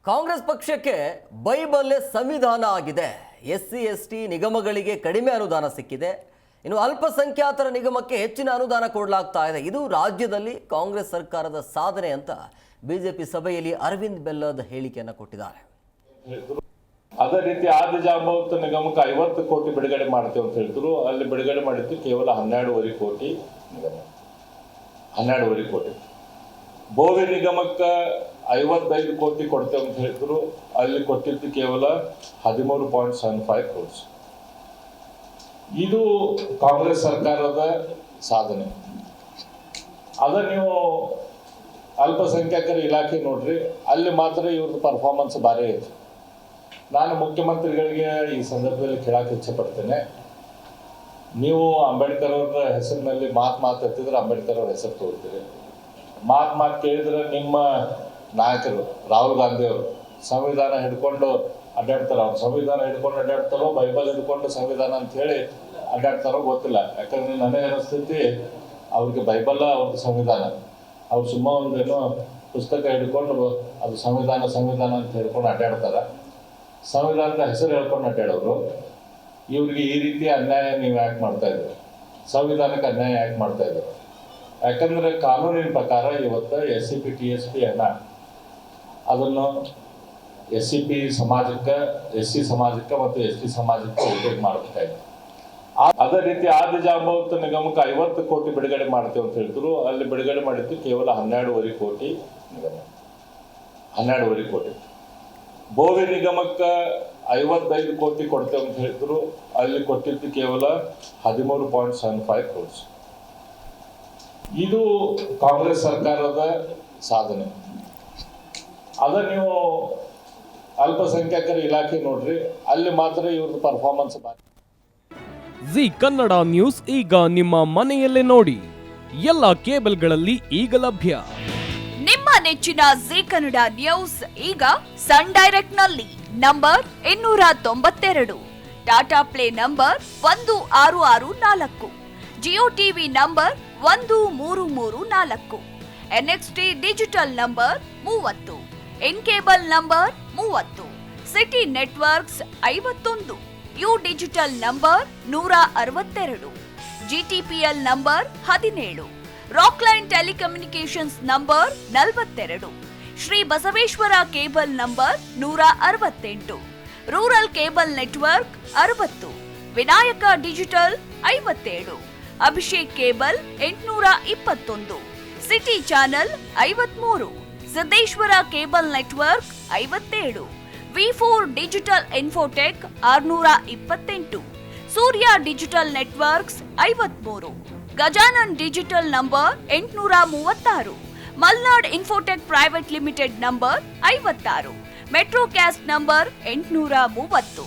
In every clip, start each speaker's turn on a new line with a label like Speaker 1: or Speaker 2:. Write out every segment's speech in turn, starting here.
Speaker 1: ಕಾಂಗ್ರೆಸ್ ಪಕ್ಷಕ್ಕೆ ಬೈಬಲ್ ಸಂವಿಧಾನ ಆಗಿದೆ. ಎಸ್ಸಿ ಎಸ್ಟಿ ನಿಗಮಗಳಿಗೆ ಕಡಿಮೆ ಅನುದಾನ ಸಿಕ್ಕಿದೆ. ಇನ್ನು ಅಲ್ಪಸಂಖ್ಯಾತರ ನಿಗಮಕ್ಕೆ ಹೆಚ್ಚಿನ ಅನುದಾನ ಕೊಡಲಾಗ್ತಾ ಇದೆ. ಇದು ರಾಜ್ಯದಲ್ಲಿ ಕಾಂಗ್ರೆಸ್ ಸರ್ಕಾರದ ಸಾಧನೆ ಅಂತ ಬಿಜೆಪಿ ಸಭೆಯಲ್ಲಿ ಅರವಿಂದ್ ಬೆಲ್ಲದ್ ಹೇಳಿಕೆಯನ್ನು ಕೊಟ್ಟಿದ್ದಾರೆ.
Speaker 2: ಅದೇ ರೀತಿ ಆದಿಜಾಂಬವತಿ ನಿಗಮಕ್ಕೆ 50 ಕೋಟಿ ಬಿಡುಗಡೆ ಮಾಡ್ತೇವೆ ಅಂತ ಹೇಳಿದ್ರು. ಅಲ್ಲಿ ಬಿಡುಗಡೆ ಮಾಡಿದ್ದು ಕೇವಲ 12.5 ಕೋಟಿ ನಿಗಮ, 12.5 ಕೋಟಿ. ಬೋವಿ ನಿಗಮಕ್ಕೆ 55 ಕೋಟಿ ಕೊಡ್ತೇವೆ ಅಂತ ಹೇಳಿದ್ರು. ಅಲ್ಲಿ ಕೊಟ್ಟಿದ್ದು ಕೇವಲ 13.75 ಕೋಟಿ. ಇದು ಕಾಂಗ್ರೆಸ್ ಸರ್ಕಾರದ ಸಾಧನೆ. ಅದ ನೀವು ಅಲ್ಪಸಂಖ್ಯಾತರ ಇಲಾಖೆ ನೋಡ್ರಿ, ಅಲ್ಲಿ ಮಾತ್ರ ಇವ್ರದ್ದು ಪರ್ಫಾರ್ಮೆನ್ಸ್ ಭಾರಿ ಐತಿ. ನಾನು ಮುಖ್ಯಮಂತ್ರಿಗಳಿಗೆ ಈ ಸಂದರ್ಭದಲ್ಲಿ ಕೇಳಕ್ಕೆ ಇಚ್ಛೆ ಪಡ್ತೇನೆ. ನೀವು ಅಂಬೇಡ್ಕರ್ ಅವರ ಹೆಸರಿನಲ್ಲಿ ಮಾತು ಎತ್ತಿದ್ರೆ ಅಂಬೇಡ್ಕರ್ ಅವ್ರ ಹೆಸರು ತೋರ್ತೀರಿ. ಮಾತು ಕೇಳಿದ್ರೆ ನಿಮ್ಮ ನಾಯಕರು ರಾಹುಲ್ ಗಾಂಧಿ ಅವರು ಸಂವಿಧಾನ ಹಿಡ್ಕೊಂಡು ಅಡ್ಡಾಡ್ತಾರೋ, ಅವ್ರು ಸಂವಿಧಾನ ಹಿಡ್ಕೊಂಡು ಅಡ್ಡಾಡ್ತಾರೋ, ಬೈಬಲ್ ಹಿಡ್ಕೊಂಡು ಸಂವಿಧಾನ ಅಂತ ಹೇಳಿ ಅಡ್ಡಾಡ್ತಾರೋ ಗೊತ್ತಿಲ್ಲ. ಯಾಕಂದ್ರೆ ನನಗೆ ಅನಿಸ್ತೈತಿ ಅವ್ರಿಗೆ ಬೈಬಲ್ ಅವ್ರದ್ದು ಸಂವಿಧಾನ. ಅವ್ರು ಸುಮ್ಮ ಒಂದೇನೋ ಪುಸ್ತಕ ಹಿಡ್ಕೊಂಡು ಅದು ಸಂವಿಧಾನ ಅಂತ ಹೇಳ್ಕೊಂಡು ಅಡ್ಡಾಡ್ತಾರೆ. ಸಂವಿಧಾನದ ಹೆಸರು ಹೇಳ್ಕೊಂಡು ಅಡ್ಡಾಡೋರು. ಇವ್ರಿಗೆ ಈ ರೀತಿ ಅನ್ಯಾಯ ನೀವು ಯಾಕೆ ಮಾಡ್ತಾ ಇದ್ರು? ಸಂವಿಧಾನಕ್ಕೆ ಅನ್ಯಾಯ ಯಾಕೆ ಮಾಡ್ತಾ ಇದ್ರು? ಯಾಕಂದ್ರೆ ಕಾನೂನಿನ ಪ್ರಕಾರ ಇವತ್ತು SCP TSP ಅನ್ನ ಅದನ್ನು SCP ಸಮಾಜಕ್ಕೆ, SC ಸಮಾಜಕ್ಕೆ ಮತ್ತು ST ಸಮಾಜಕ್ಕೆ ಉಪಯೋಗ ಮಾಡಬೇಕಾಯ್ತು. ಅದೇ ರೀತಿ ಆದಿಜಾಂಬವತಿ ನಿಗಮಕ್ಕೆ 50 ಕೋಟಿ ಬಿಡುಗಡೆ ಮಾಡ್ತೇವೆ ಅಂತ ಹೇಳಿದ್ರು. ಅಲ್ಲಿ ಬಿಡುಗಡೆ ಮಾಡಿದ್ದು ಕೇವಲ 12.5 ಕೋಟಿ ನಿಗಮ, 12.5 ಕೋಟಿ. ಬೋವಿ ನಿಗಮಕ್ಕೆ 55 ಕೋಟಿ ಕೊಡ್ತೇವೆ ಅಂತ ಹೇಳಿದ್ರು. ಅಲ್ಲಿ ಕೊಟ್ಟಿದ್ದು ಕೇವಲ 13.75 ಕೋಟಿ. ಇದು ಕಾಂಗ್ರೆಸ್ ಸರ್ಕಾರದ ಸಾಧನೆ. ಅದ ನೀವು ಅಲ್ಪಸಂಖ್ಯಾತರ ಇಲಾಖೆ ನೋಡ್ರಿ, ಅಲ್ಲಿ ಮಾತ್ರ ಇವ್ರದ್ದು ಪರ್ಫಾರ್ಮೆನ್ಸ್ ಭಾರಿ.
Speaker 3: ಜಿ ಕನ್ನಡ ನ್ಯೂಸ್ ಈಗ ನಿಮ್ಮ ಮನೆಯಲ್ಲೇ ನೋಡಿ. ಎಲ್ಲ ಕೇಬಲ್ಗಳಲ್ಲಿ ಈಗ ಲಭ್ಯ.
Speaker 4: ನಿಮ್ಮ ನೆಚ್ಚಿನ ಜಿ ಕನ್ನಡ ನ್ಯೂಸ್ ಈಗ ಸನ್ ಡೈರೆಕ್ಟ್ ನಲ್ಲಿ number 292, Tata play number 1664, Jio TV number 1334, NXT digital number 30, in cable number 30, city networks 51, U digital number 162, GTPL number 17, Rockline telecommunications number 42, Shri Basaveshwara cable number 168, rural cable network 60, Vinayaka digital 57, Abhishek cable 821, city channel 53, Siddeshwara cable network 57, V4 digital Infotech 628, Surya digital networks 53, Gajanan digital number 836, Malnad infotech private limited number 56, metrocast number 830,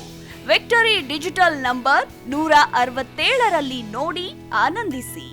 Speaker 4: victory digital number 167ರಲ್ಲಿ ನೋಡಿ ಆನಂದಿಸಿ.